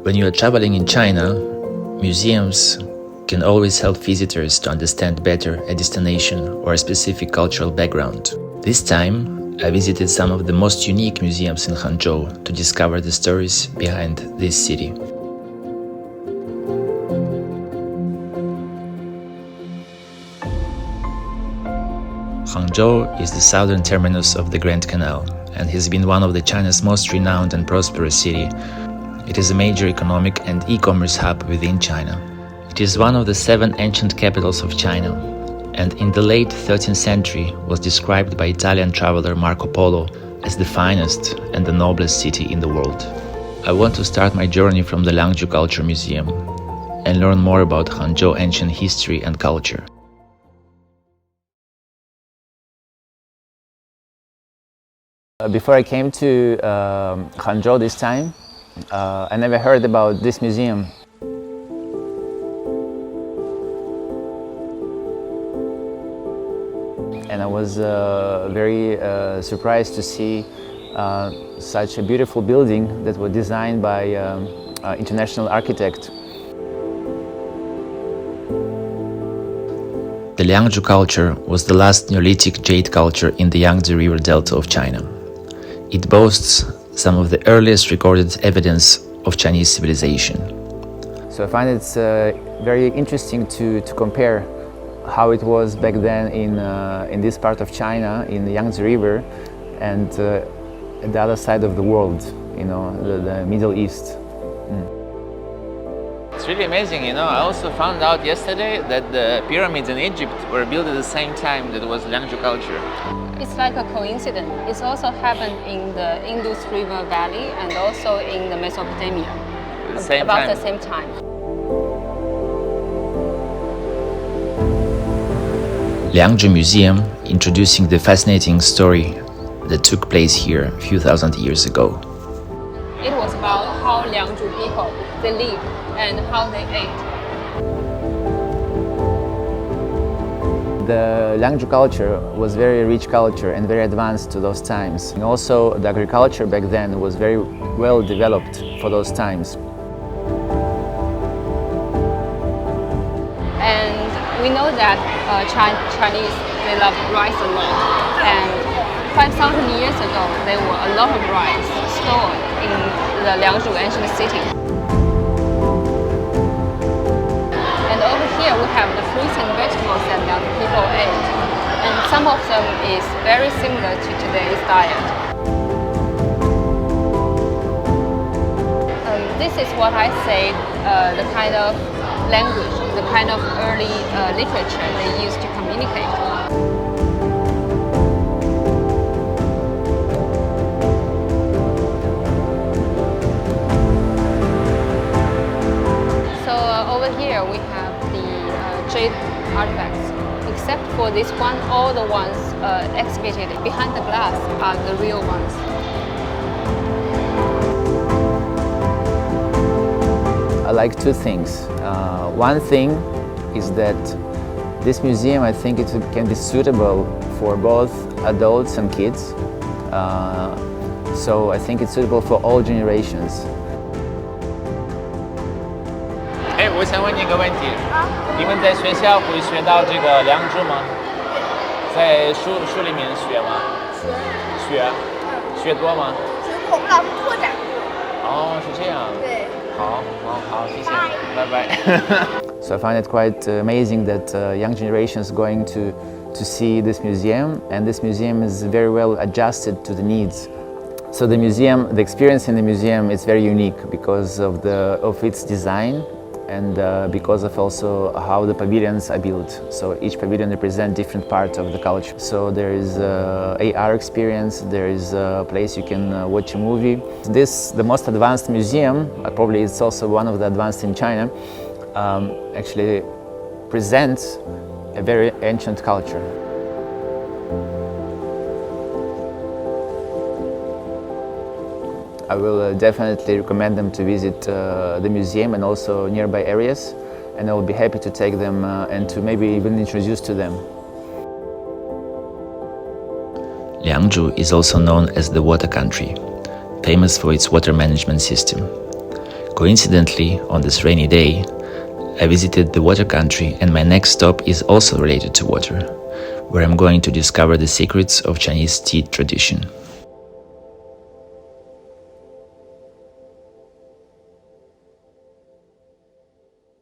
When you are traveling in China, museums can always help visitors to understand better a destination or a specific cultural background. This time, I visited some of the most unique museums in Hangzhou to discover the stories behind this city. Hangzhou is the southern terminus of the Grand Canal and has been one of China's most renowned and prosperous cities. It is a major economic and e-commerce hub within China. It is one of the 7 ancient capitals of China, and in the late 13th century was described by Italian traveler Marco Polo as the finest and the noblest city in the world. I want to start my journey from the Liangzhu Culture Museum and learn more about Hangzhou ancient history and culture. Before I came to Hangzhou this time, I never heard about this museum. And I was very surprised to see such a beautiful building that was designed by an international architect. The Liangzhu culture was the last Neolithic jade culture in the Yangtze River Delta of China. It boasts some of the earliest recorded evidence of Chinese civilization. So I find it's very interesting to compare how it was back then in this part of China, in the Yangtze River, and at the other side of the world, the Middle East. It's really amazing, I also found out yesterday that the pyramids in Egypt were built at the same time that was Liangzhu culture. It's like a coincidence. It's also happened in the Indus River Valley and also in the Mesopotamia. The same time. Liangzhu Museum introducing the fascinating story that took place here a few thousand years ago. It was about how Liangzhu people, they live and how they ate. The Liangzhu culture was very rich culture and very advanced to those times. And also the agriculture back then was very well developed for those times. And we know that Chinese, they love rice a lot. And 5,000 years ago, there were a lot of rice stored in the Liangzhu ancient city. And over here we have the fruits and vegetables that Liangzhu people ate. And some of them is very similar to today's diet. This is what I say, the kind of language, the kind of early literature they used to communicate. So over here we have the jade artifacts. Except for this one, all the ones exhibited behind the glass are the real ones. I like 2 things. One thing is that this museum, I think it can be suitable for both adults and kids. So I think it's suitable for all generations. 我想问你一个问题，你们在学校会学到这个Liangzhu吗？在书里面学吗？学多吗？我们老师拓展过。哦，是这样。对。好，谢谢，拜拜。So I find it quite amazing that young generation is going to see this museum, and this museum is very well adjusted to the needs. So the experience in the museum is very unique because of its design and because of also how the pavilions are built. So each pavilion represents different parts of the culture. So there is AR experience, there is a place you can watch a movie. The most advanced museum, probably it's also one of the advanced in China, actually presents a very ancient culture. I will definitely recommend them to visit the museum and also nearby areas, and I will be happy to take them and to maybe even introduce to them. Liangzhu is also known as the water country, famous for its water management system. Coincidentally, on this rainy day, I visited the water country, and my next stop is also related to water, where I'm going to discover the secrets of Chinese tea tradition.